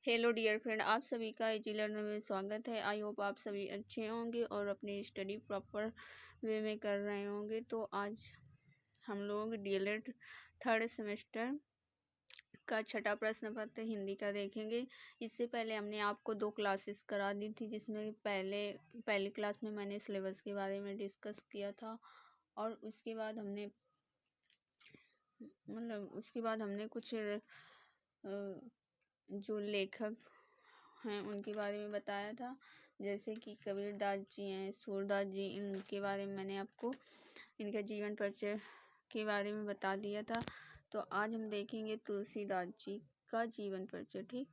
Hello dear friend, आप सभी का एजी लर्नर में स्वागत है। आई होप आप सभी अच्छे होंगे और अपनी स्टडी प्रॉपर वे में कर रहे होंगे। तो आज हम लोग डीएलएड थर्ड सेमेस्टर का छठा प्रश्न पत्र हिंदी का देखेंगे। इससे पहले हमने आपको 2 क्लासेस करा दी थी, जिसमें पहली क्लास में मैंने सिलेबस के बारे में डिस्कस किया था और उसके बाद हमने कुछ जो लेखक हैं उनके बारे में बताया था, जैसे कि कबीरदास जी हैं, सूरदास जी, इनके बारे में मैंने आपको इनका जीवन परिचय के बारे में बता दिया था। तो आज हम देखेंगे तुलसीदास जी का जीवन परिचय। ठीक,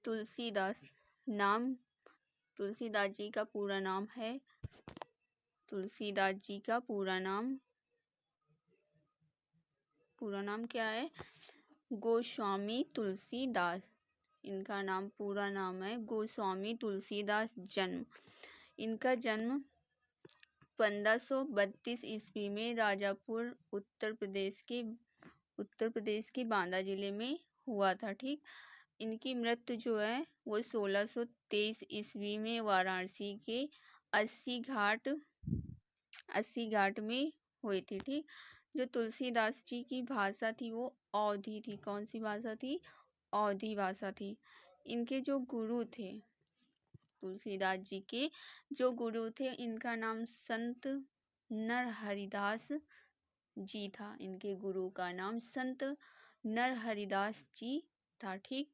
तुलसीदास जी का पूरा नाम है, तुलसीदास जी का पूरा नाम क्या है? गोस्वामी तुलसीदास। इनका पूरा नाम है गोस्वामी तुलसीदास। इनका जन्म 1532 ईस्वी में राजापुर उत्तर प्रदेश के बांदा जिले में हुआ था। ठीक, इनकी मृत्यु जो है वो 1623 ईस्वी में वाराणसी के 80 घाट में हुई थी। ठीक, जो तुलसीदास जी की भाषा थी वो अवधी थी। कौन सी भाषा थी? अवधी भाषा थी। इनके जो गुरु थे, तुलसीदास जी के जो गुरु थे, इनका नाम संत नरहरिदास जी था। इनके गुरु का नाम संत नरहरिदास जी था। ठीक,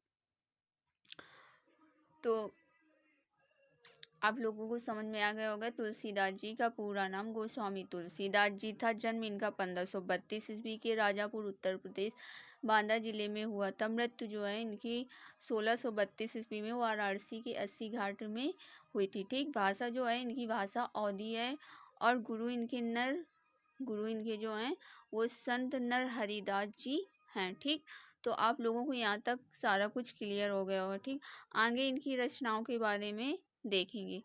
तो आप लोगों को समझ में आ गया होगा। तुलसीदास जी का पूरा नाम गोस्वामी तुलसीदास जी था। जन्म इनका 1532 ईस्वी के राजापुर उत्तर प्रदेश बांदा जिले में हुआ था। मृत्यु जो है इनकी 1632 ईस्वी में वाराणसी के 80 घाट में हुई थी। ठीक, भाषा जो है इनकी भाषा अवधी है और गुरु इनके जो हैं वो संत नर हरिदास जी हैं। ठीक, तो आप लोगों को यहाँ तक सारा कुछ क्लियर हो गया होगा। ठीक, आगे इनकी रचनाओं के बारे में देखेंगे।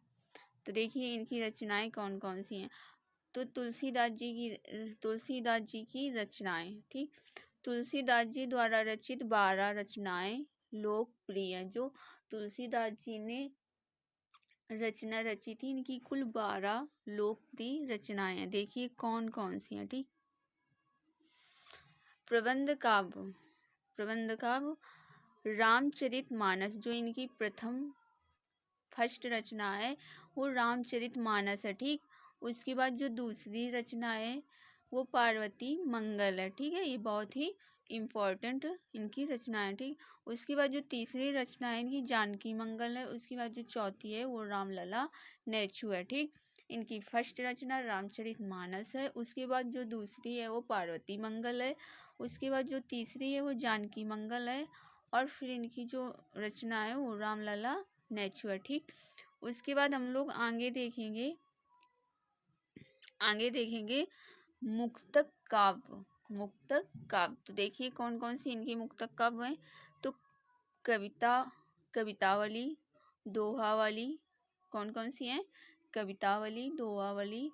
तो देखिए इनकी रचनाएं कौन कौन सी हैं। तो तुलसीदास जी की रचनाएं। ठीक, तुलसीदास जी द्वारा रचित 12 रचनाएं लोकप्रिय हैं। जो तुलसीदास जी ने रचना रची थी, इनकी कुल 12 लोकप्रिय रचनाएं हैं। देखिए कौन कौन सी हैं। ठीक, प्रबंध काव्य रामचरितमानस, जो इनकी फर्स्ट रचना है वो रामचरितमानस है। ठीक, उसके बाद जो दूसरी रचना है वो पार्वती मंगल है। ठीक है, ये बहुत ही इम्पोर्टेंट इनकी रचना है। ठीक, उसके बाद जो तीसरी रचना है इनकी जानकी मंगल है। उसके बाद जो चौथी है वो रामलला नेचू है। ठीक, इनकी फर्स्ट रचना रामचरितमानस है। उसके बाद जो दूसरी है वो पार्वती मंगल है। उसके बाद जो तीसरी है वो जानकी मंगल है और फिर इनकी जो रचना है वो रामलला नेचू है। ठीक, उसके बाद हम लोग आगे देखेंगे मुक्तक काव्य। तो देखिए कौन कौन सी इनकी मुक्तक काव्य हैं। तो कवितावली, दोहावली, कौन कौन सी हैं? कवितावली, दोहावली,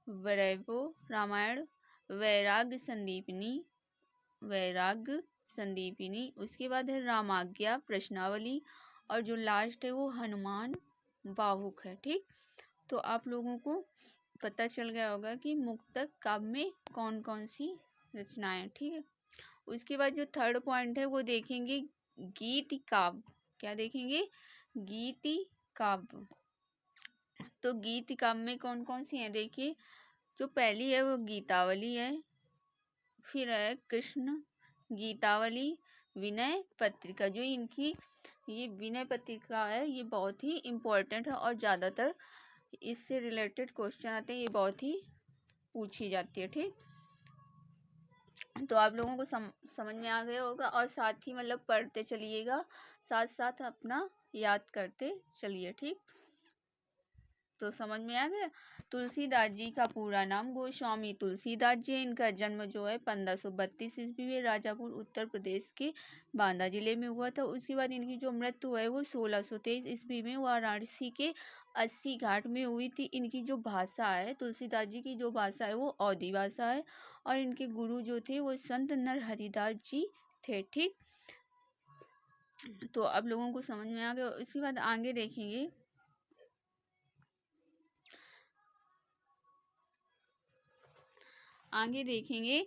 वैभव रामायण, वैराग्य संदीपिनी। उसके बाद है रामाज्ञा प्रश्नावली और जो लास्ट है वो हनुमान बाहुक है। ठीक, तो आप लोगों को पता चल गया होगा कि मुक्तक काव्य में कौन कौन सी रचनाएं। ठीक है, उसके बाद जो थर्ड पॉइंट है वो देखेंगे गीत काव्य। क्या देखेंगे? गीत काव्य। तो गीत काव्य में कौन कौन सी हैं? देखिए, जो पहली है वो गीतावली है, फिर है कृष्ण गीतावली, विनय पत्रिका। जो इनकी ये विनय पत्रिका है ये बहुत ही इम्पोर्टेंट है और ज़्यादातर इससे रिलेटेड क्वेश्चन आते हैं, ये बहुत ही पूछी जाती है। ठीक, तो आप लोगों को समझ में आ गया होगा और साथ ही मतलब पढ़ते चलिएगा, साथ साथ अपना याद करते चलिए। ठीक, तो समझ में आ गया। तुलसीदास जी का पूरा नाम गोस्वामी तुलसीदास जी। इनका जन्म जो है 1532 ईस्वी में राजापुर उत्तर प्रदेश के बांदा जिले में हुआ था। उसके बाद इनकी जो मृत्यु है वो 1623 ईस्वी में वाराणसी के 80 घाट में हुई थी। इनकी जो भाषा है, तुलसीदास जी की जो भाषा है वो अवधी भाषा है और इनके गुरु जो थे वो संत नरहरिदास जी थे। ठीक, तो अब लोगों को समझ में आ गया। इसके बाद आगे देखेंगे,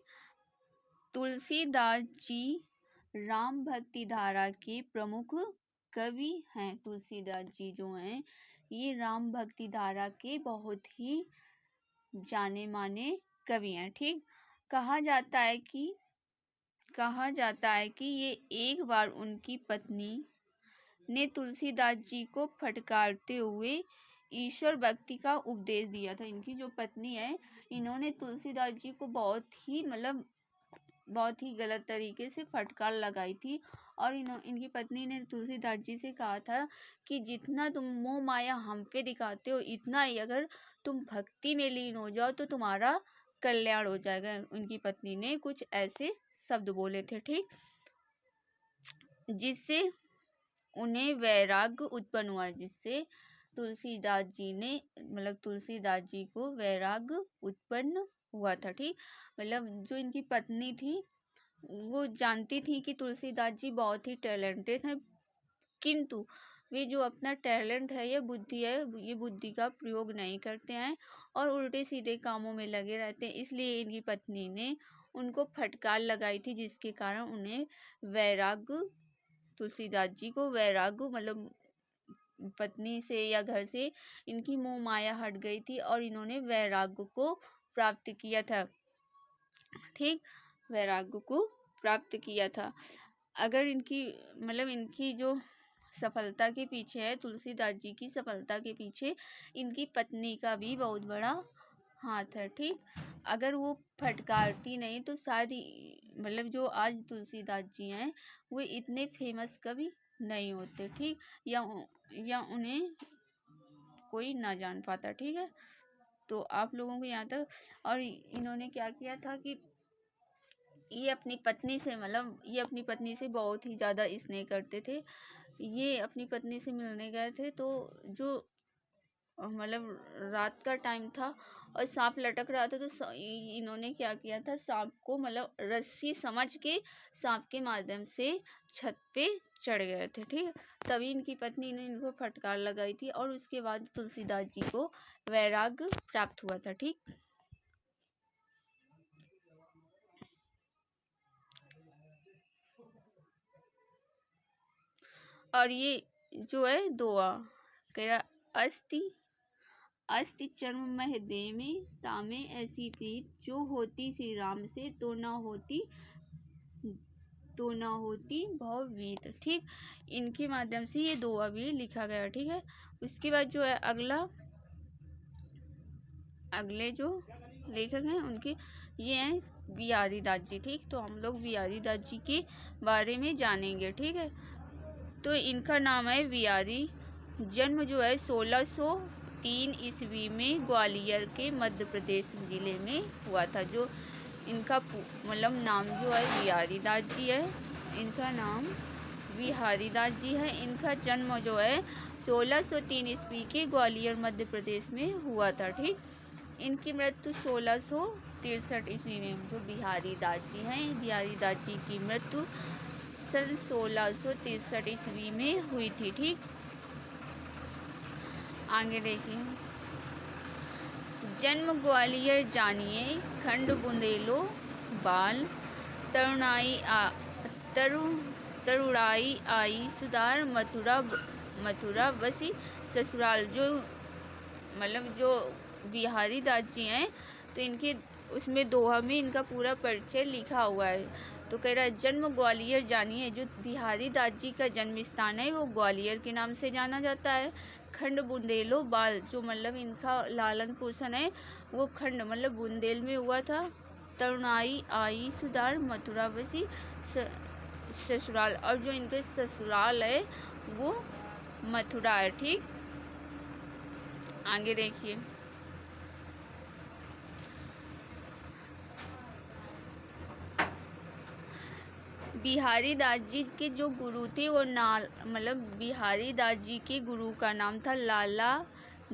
तुलसीदास जी राम भक्ति धारा के प्रमुख कवि हैं। तुलसीदास जी जो हैं ये राम भक्ति धारा के बहुत ही जाने माने कवि हैं। ठीक, कहा जाता है कि ये एक बार उनकी पत्नी ने तुलसीदास जी को फटकारते हुए ईश्वर भक्ति का उपदेश दिया था। इनकी जो पत्नी है, इन्होंने तुलसीदास जी को बहुत ही गलत तरीके से फटकार लगाई थी। और इनकी पत्नी ने तुलसीदास जी से कहा था कि जितना तुम मोह माया हम पे दिखाते हो, इतना ही अगर तुम भक्ति में लीन हो जाओ तो तुम्हारा कल्याण हो जाएगा। उनकी पत्नी ने कुछ ऐसे शब्द बोले थे। ठीक, जिससे उन्हें वैराग्य उत्पन्न हुआ, जिससे तुलसीदास जी को वैराग्य उत्पन्न हुआ था। ठीक, जो इनकी पत्नी थी वो जानती थी कि तुलसीदास जी बहुत ही टैलेंटेड हैं, किंतु वे जो अपना टैलेंट है, ये बुद्धि का प्रयोग नहीं करते हैं और उल्टे सीधे कामों में लगे रहते हैं। इसलिए इनकी पत्नी ने उनको फटकार लगाई थी, जिसके कारण उन्हें वैराग्य, तुलसीदास जी को वैराग्य पत्नी से या घर से इनकी मोह माया हट गई थी और इन्होंने वैराग्य को प्राप्त किया था। ठीक, वैराग्य को प्राप्त किया था। अगर इनकी जो सफलता के पीछे है, तुलसीदास जी की सफलता के पीछे इनकी पत्नी का भी बहुत बड़ा हाथ है। ठीक, अगर वो फटकारती नहीं तो शायद जो आज तुलसीदास जी हैं वो इतने फेमस कभी नहीं होते। ठीक, या उन्हें कोई ना जान पाता। ठीक है, तो आप लोगों को यहाँ तक। और इन्होंने क्या किया था कि ये अपनी पत्नी से बहुत ही ज़्यादा स्नेह करते थे। ये अपनी पत्नी से मिलने गए थे तो जो रात का टाइम था और सांप लटक रहा था, तो इन्होंने क्या किया था, सांप को रस्सी समझ के सांप के माध्यम से छत पे चढ़ गए थे। ठीक, तभी इनकी पत्नी ने इनको फटकार लगाई थी और उसके बाद तुलसीदास जी को वैराग्य प्राप्त हुआ था। ठीक, और ये जो है दोआ कह अस्ति चर्म मह दे में तामे ऐसी प्रीत, जो होती श्री राम से तो ना होती भवभीत। ठीक, इनके माध्यम से ये दोआ भी लिखा गया। ठीक है, उसके बाद जो है अगले जो लेखक हैं उनके ये हैं बिहारी दास जी। ठीक, तो हम लोग बिहारी दास जी के बारे में जानेंगे। ठीक है, तो इनका नाम है बिहारी। जन्म जो है 1603 ईस्वी में ग्वालियर के मध्य प्रदेश जिले में हुआ था। जो इनका नाम जो है बिहारी दास जी है, इनका नाम बिहारी दास जी है। इनका जन्म जो है 1603 ईस्वी के ग्वालियर मध्य प्रदेश में हुआ था। ठीक, इनकी मृत्यु 1663 ईस्वी में, जो बिहारी दास जी हैं, बिहारी दास जी की मृत्यु सन 1663 ईस्वी में हुई थी। ठीक, आगे देखिए, जन्म ग्वालियर जानिए, खंड बुंदेलो बाल, तरुणाई आई सुधार, मथुरा बसी ससुराल। जो बिहारी दास जी हैं तो इनके उसमें दोहा में इनका पूरा परिचय लिखा हुआ है। तो कह रहा है जन्म ग्वालियर जानिए, जो बिहारी दास जी का जन्म स्थान है वो ग्वालियर के नाम से जाना जाता है। खंड बुंदेलो बाल, जो इनका लालन पोषण है वो खंड बुंदेल में हुआ था। तरुणाई आई सुधार, मथुरा बसी ससुराल, और जो इनके ससुराल है वो मथुरा है। ठीक, आगे देखिए, बिहारी दास जी के जो गुरु थे वो बिहारी दास जी के गुरु का नाम था लाला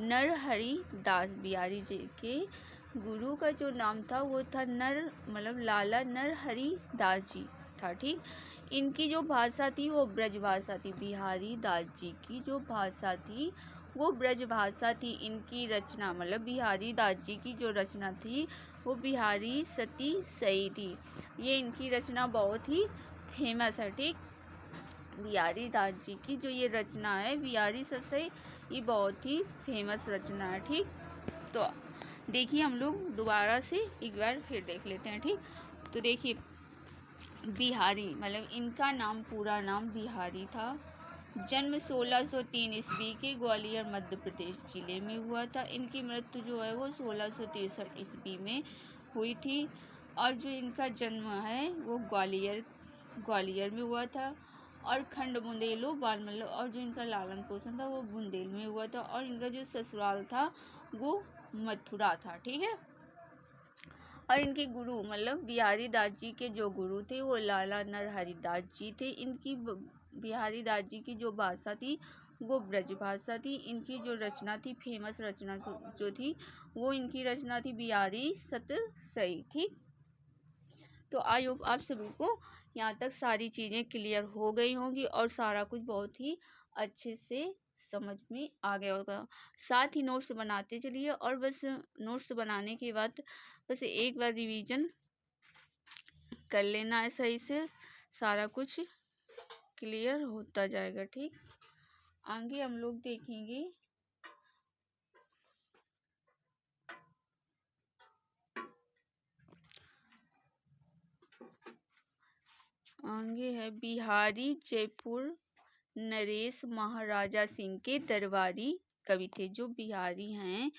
नरहरि दास। बिहारी जी के गुरु का जो नाम था वो था लाला नरहरि दास जी था। ठीक, इनकी जो भाषा थी वो ब्रज भाषा थी। बिहारी दास जी की जो भाषा थी वो ब्रज भाषा थी। इनकी रचना मतलब बिहारी दास जी की जो रचना थी वो बिहारी सती सई थी। ये इनकी रचना बहुत ही फेमस है। ठीक, बिहारी दास जी की जो ये रचना है बिहारी सती, ये बहुत ही फेमस रचना है। ठीक, तो देखिए हम लोग दोबारा से एक बार फिर देख लेते हैं। ठीक, तो देखिए बिहारी मतलब इनका नाम, पूरा नाम बिहारी था। जन्म 1603 ईस्वी के ग्वालियर मध्य प्रदेश जिले में हुआ था। इनकी मृत्यु जो है वो 1663 ईस्वी में हुई थी। और जो इनका जन्म है वो ग्वालियर में हुआ था। और खंड बुंदेलो बालमल्लो, और जो इनका लालन पोषण था वो बुंदेल में हुआ था। और इनका जो ससुराल था वो मथुरा था। ठीक है, और इनके गुरु मतलब बिहारी दास जी के जो गुरु थे वो लाला नरहरि दास जी थे। इनकी बिहारी दास जी की जो भाषा थी वो ब्रज भाषा थी। इनकी जो रचना थी, फेमस रचना जो थी वो इनकी रचना थी बिहारी सत सई। ठीक, तो आई होप आप सभी को यहाँ तक सारी चीज़ें क्लियर हो गई होंगी और सारा कुछ बहुत ही अच्छे से समझ में आ गया होगा। साथ ही नोट्स बनाते चलिए, और बस नोट्स बनाने के बाद बस एक बार रिवीजन कर लेना है सही से, सारा कुछ क्लियर होता जाएगा। ठीक, आगे हम लोग देखेंगे आगे है बिहारी जयपुर नरेश महाराजा सिंह के दरबारी कवि थे। जो बिहारी हैं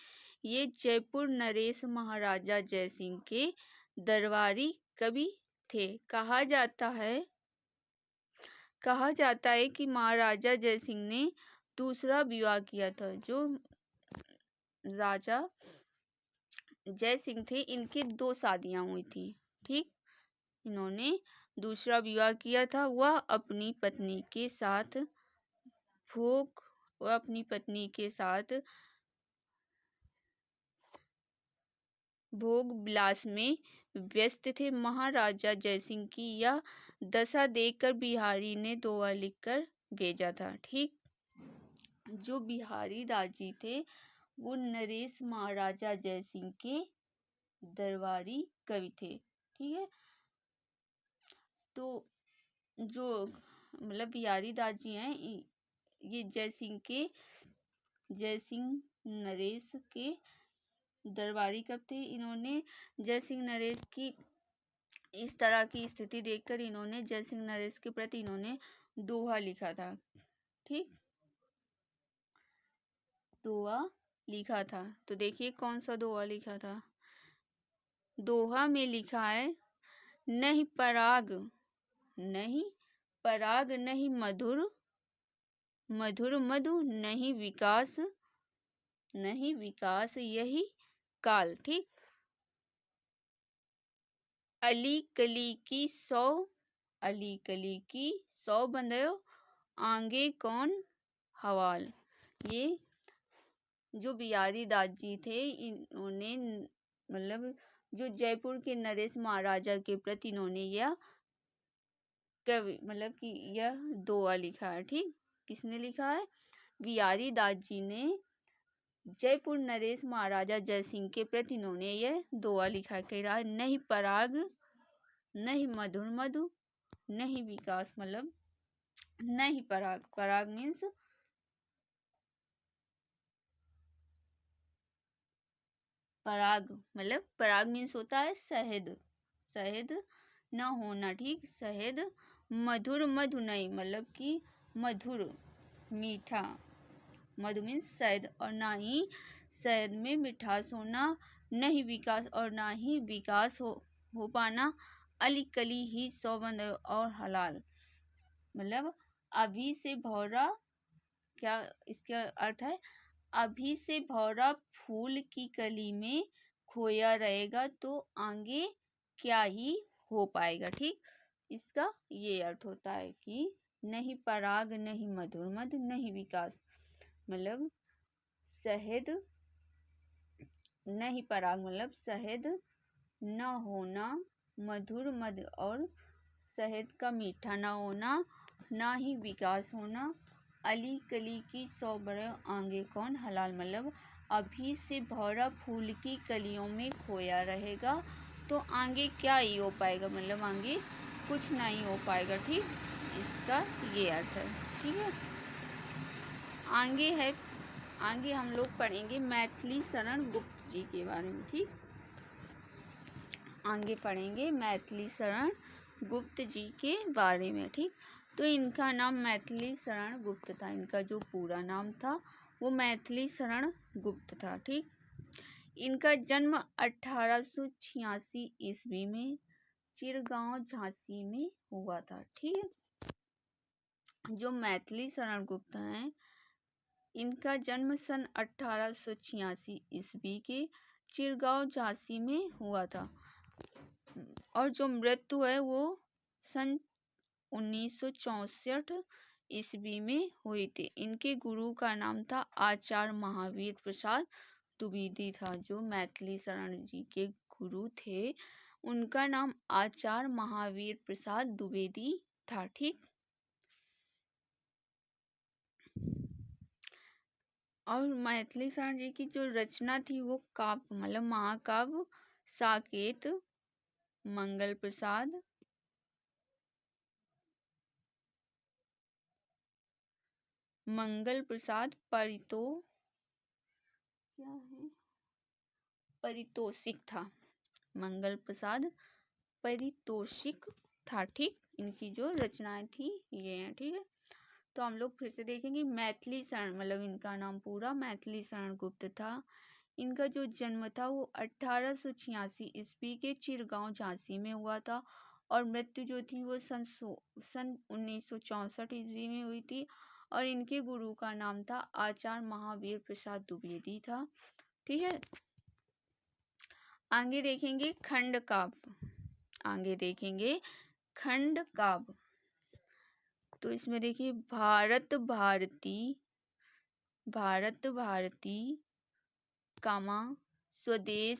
ये जयपुर नरेश महाराजा जय सिंह के दरबारी कवि थे। कहा जाता है कि महाराजा जय सिंह ने दूसरा विवाह किया था। जो राजा जय सिंह थे इनकी 2 शादियां हुई थी। ठीक, इन्होंने दूसरा विवाह किया था। वह अपनी पत्नी के साथ भोग विलास में व्यस्त थे। महाराजा जयसिंह की यह दशा देखकर बिहारी ने दोहा लिखकर भेजा था। ठीक, जो बिहारी दास जी थे वो नरेश महाराजा जयसिंह के दरबारी कवि थे। ठीक है, तो जो मतलब बिहारी दास जी हैं ये जय सिंह नरेश के दरबारी कब थे। इन्होंने जय सिंह नरेश की इस तरह की स्थिति देखकर इन्होंने जय सिंह नरेश के प्रति इन्होंने दोहा लिखा था। ठीक, दोहा लिखा था। तो देखिए कौन सा दोहा लिखा था। दोहा में लिखा है, नहीं पराग नहीं मधुर मधु नहीं विकास यही काल। ठीक, अली कली की 100 बंदो आगे कौन हवाल। ये जो बिहारी दास जी थे इन्होंने मतलब जो जयपुर के नरेश महाराजा के प्रति इन्होंने यह कवि मतलब कि यह दोहा लिखा है। ठीक, किसने लिखा है, बिहारी दास जी ने जयपुर नरेश महाराजा जय सिंह के प्रति इन्होंने यह दोहा लिखा। कह रहा है, नहीं पराग नहीं मधु नहीं विकास, मतलब नहीं पराग मीन्स पराग मीन्स होता है शहद न होना। ठीक, शहद मधु नहीं मतलब कि मधुर मीठा, मधु मीन्स शहद, और ना ही शहद में मिठास होना, नहीं विकास और ना ही विकास हो पाना। अली कली ही 100 बंद और हलाल, मतलब अभी से भौरा, क्या इसका अर्थ है, अभी से भौरा फूल की कली में खोया रहेगा तो आगे क्या ही हो पाएगा। ठीक, इसका ये अर्थ होता है कि नहीं पराग नहीं मधु नहीं विकास, मतलब शहद नहीं पराग मतलब शहद न होना, मधुर मद और शहद का मीठा ना होना, ना ही विकास होना। अली कली की 100 बरस आगे कौन हलाल, मतलब अभी से भौरा फूल की कलियों में खोया रहेगा, तो आगे क्या ही हो पाएगा, मतलब आगे कुछ नहीं हो पाएगा। ठीक, इसका ये अर्थ है। ठीक है, आगे हम लोग पढ़ेंगे मैथिली शरण गुप्त जी के बारे में। ठीक, आगे पढ़ेंगे मैथिली शरण गुप्त जी के बारे में। ठीक, तो इनका नाम मैथिली शरण गुप्त था। इनका जो पूरा नाम था वो मैथिली शरण गुप्त था। ठीक, इनका जन्म 1886 ईस्वी में चिरगांव झांसी में हुआ था। ठीक है, जो मैथिली शरण गुप्त हैं इनका जन्म सन 1886 ईस्वी के चिरगांव झांसी में हुआ था, और जो मृत्यु है वो सन 1964 ईस्वी में हुई थी। इनके गुरु का नाम था आचार्य महावीर प्रसाद द्विवेदी था। जो मैथिली शरण जी के गुरु थे उनका नाम आचार्य महावीर प्रसाद द्विवेदी था। ठीक, और मैथिली शरण जी की जो रचना थी वो काव्य, मतलब महाकाव्य साकेत, मंगल प्रसाद, परितोषिक था। मंगल प्रसाद परितोषिक था। ठीक, इनकी जो रचनाएं थी ये हैं। ठीक है, तो हम लोग फिर से देखेंगे मैथिली शरण, मतलब इनका नाम पूरा मैथिली शरण गुप्त था। इनका जो जन्म था वो 1886 ईस्वी के चिरगांव झांसी में हुआ था, और मृत्यु जो थी वो सन 1964 ईस्वी में हुई थी, और इनके गुरु का नाम था आचार्य महावीर प्रसाद द्विवेदी था। ठीक है, आगे देखेंगे खंड काव्य। तो इसमें देखिए भारत भारती कामा स्वदेश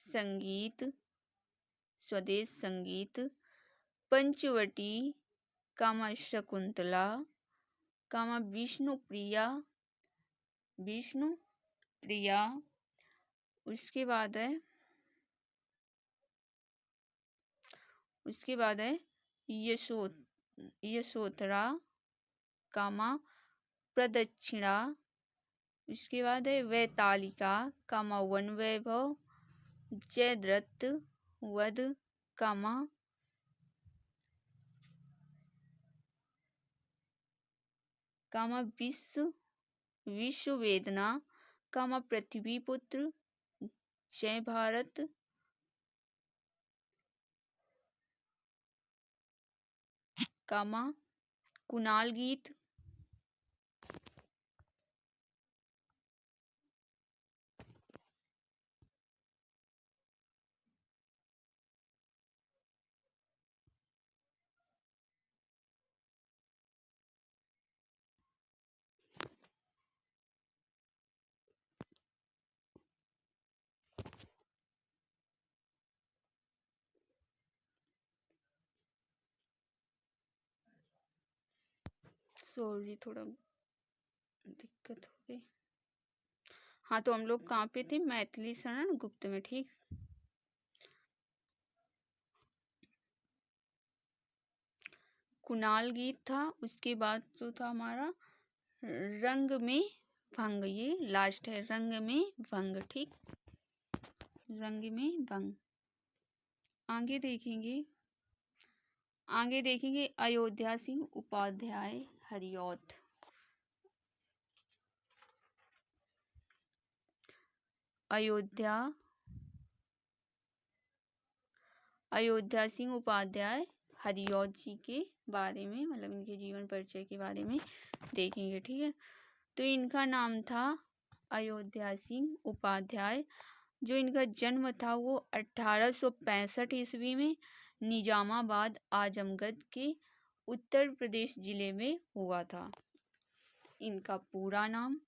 संगीत पंचवटी कामा शकुंतला कामा विष्णु प्रिया। उसके बाद है यशोधरा कामा प्रदक्षिणा। उसके बाद है वैतालिका कामा वन वैभव, जयद्रथ वध कामा विश्व वेदना कामा पृथ्वीपुत्र, जय भारत कामा कुणाल गीत। सॉरी, थोड़ा दिक्कत हो गई। हाँ, तो हम लोग कहाँ पे थे, मैथिली शरण गुप्त में। ठीक, कुणाल गीत था। उसके बाद जो था हमारा रंग में भंग, ये लास्ट है, रंग में भंग। ठीक, रंग में भंग। आगे देखेंगे अयोध्या सिंह उपाध्याय हरिऔध। अयोध्या सिंह उपाध्याय हरिऔध जी के बारे में, मतलब इनके जीवन परिचय के बारे में देखेंगे। ठीक है, तो इनका नाम था अयोध्या सिंह उपाध्याय। जो इनका जन्म था वो 1865 ईस्वी में निजामाबाद आजमगढ़ के उत्तर प्रदेश जिले में हुआ था। इनका पूरा नाम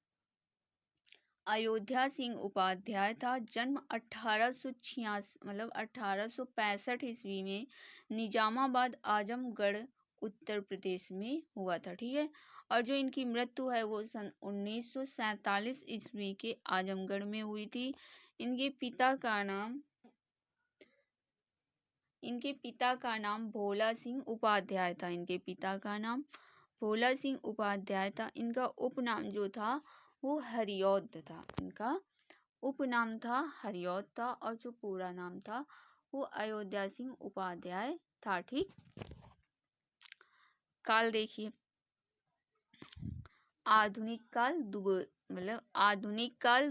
अयोध्या सिंह उपाध्याय था। जन्म 1886 मतलब 1865 ईस्वी में निजामाबाद आजमगढ़ उत्तर प्रदेश में हुआ था। ठीक है। और जो इनकी मृत्यु है वो सन 1947 ईस्वी के आजमगढ़ में हुई थी। इनके पिता का नाम भोला सिंह उपाध्याय था। इनके पिता का नाम भोला सिंह उपाध्याय था। इनका उपनाम जो था वो हरिऔध था। इनका उपनाम था हरिऔध था और जो पूरा नाम था वो अयोध्या सिंह उपाध्याय था। ठीक। काल देखिए, आधुनिक काल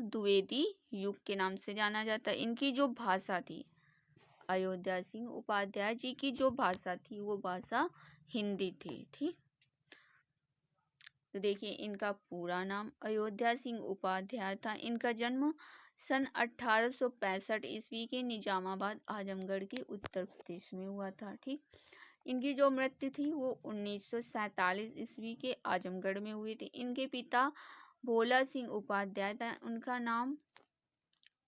द्विवेदी युग के नाम से जाना जाता है। इनकी जो भाषा थी, अयोध्या सिंह उपाध्याय जी की जो भाषा थी वो भाषा हिंदी थी। ठीक। तो देखिए, इनका पूरा नाम अयोध्या सिंह उपाध्याय था। इनका जन्म सन 1865 ईस्वी के निजामाबाद आजमगढ़ के उत्तर प्रदेश में हुआ था। ठीक। इनकी जो मृत्यु थी वो 1947 ईस्वी के आजमगढ़ में हुई थी। इनके पिता भोला सिंह उपाध्याय था। उनका नाम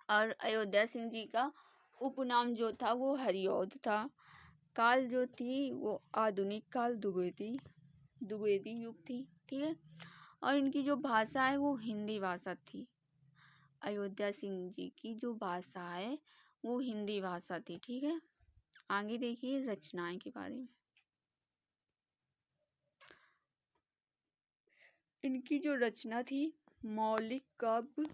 और अयोध्या सिंह जी का उपनाम जो था वो हरिऔध था। काल जो थी वो आधुनिक काल द्विवेदी युग थी। ठीक है। और इनकी जो भाषा है वो हिंदी भाषा थी। अयोध्या सिंह जी की जो भाषा है वो हिंदी भाषा थी। ठीक है। आगे देखिए रचनाएं के बारे में। इनकी जो रचना थी मौलिक काव्य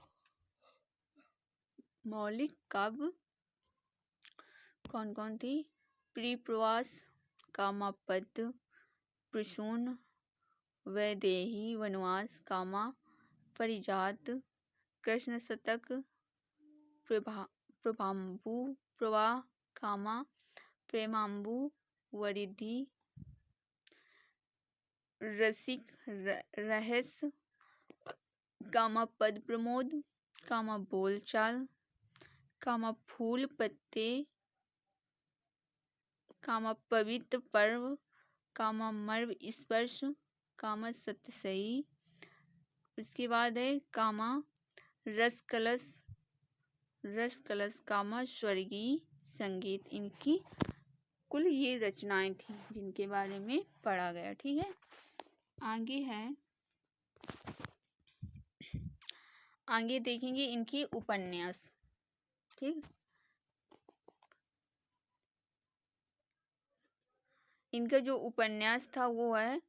कौन कौन थी? प्रिप्रवास, कामापद, प्रसून, वैदेही वनवास, कामा, परिजात, कृष्ण शतक, प्रभाम्बु प्रवाह, कामा, प्रेमाम्बु, वरिधि, रसिक रहस्य, कामा पद प्रमोद, कामा बोलचाल, कामा फूल पत्ते, कामा पवित्र पर्व, कामा मर्व स्पर्श, कामा सत्यसई। उसके बाद है कामा रस कलश, कामा स्वर्गीय संगीत। इनकी कुल ये रचनाएं थी जिनके बारे में पढ़ा गया। ठीक है। आगे देखेंगे इनके उपन्यास। ठीक। इनका जो उपन्यास था वो है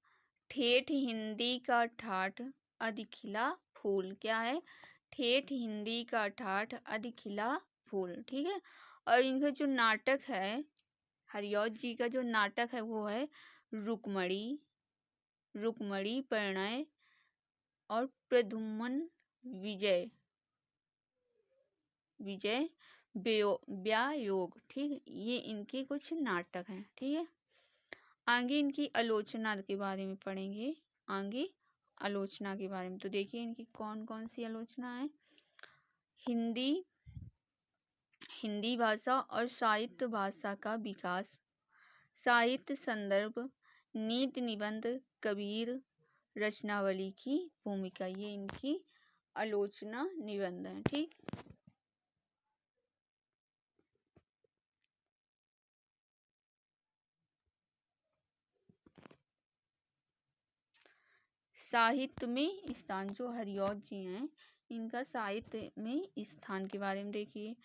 ठेठ हिंदी का ठाठ अधि खिला फूल। क्या है? ठेठ हिंदी का ठाठ अधि खिला फूल। ठीक है। और इनका जो नाटक है, हरिऔध जी का जो नाटक है वो है रुक्मणी परिणय और प्रद्युम्न विजय व्यायोग। ठीक। ये इनके कुछ नाटक हैं। ठीक है। आगे इनकी आलोचना के बारे में पढ़ेंगे। आगे आलोचना के बारे में तो देखिए इनकी कौन कौन सी आलोचना है। हिंदी भाषा और साहित्य भाषा का विकास, साहित्य संदर्भ, नीति निबंध, कबीर रचनावली की भूमिका। ये इनकी आलोचना निबंध है। ठीक। साहित्य में स्थान, जो हरिऔध जी हैं इनका साहित्य में स्थान के बारे में देखिए।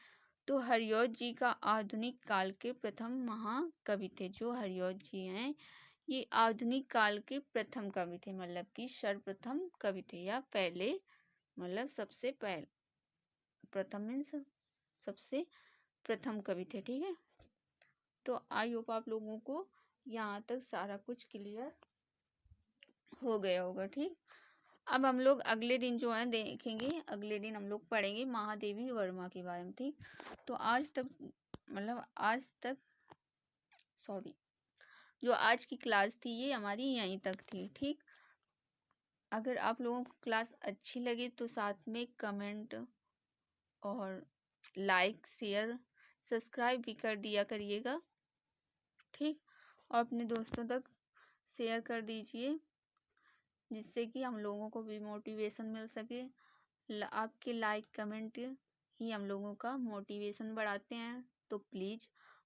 तो हरिऔध जी का आधुनिक काल के प्रथम महाकवि थे। जो हरिऔध जी हैं ये आधुनिक काल के प्रथम कवि थे, मतलब कि सर्वप्रथम कवि थे या पहले, मतलब सबसे पहले, प्रथम मीन्स सबसे प्रथम कवि थे। ठीक है। तो आई होप आप लोगों को यहाँ तक सारा कुछ क्लियर हो गया होगा। ठीक। अब हम लोग अगले दिन जो है देखेंगे, अगले दिन हम लोग पढ़ेंगे महादेवी वर्मा के बारे में। ठीक। तो आज तक जो आज की क्लास थी ये हमारी यहीं तक थी। ठीक। अगर आप लोगों को क्लास अच्छी लगी तो साथ में कमेंट और लाइक शेयर सब्सक्राइब भी कर दिया करिएगा। ठीक। और अपने दोस्तों तक शेयर कर दीजिए जिससे कि हम लोगों को भी मोटिवेशन मिल सके आपके लाइक कमेंट ही हम लोगों का मोटिवेशन बढ़ाते हैं। तो प्लीज़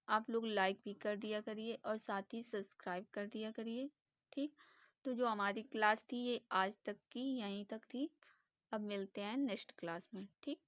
आप लोग लाइक भी कर दिया करिए और साथ ही सब्सक्राइब कर दिया करिए। ठीक, तो जो हमारी क्लास थी ये आज तक की यहीं तक थी। अब मिलते हैं नेक्स्ट क्लास में। ठीक।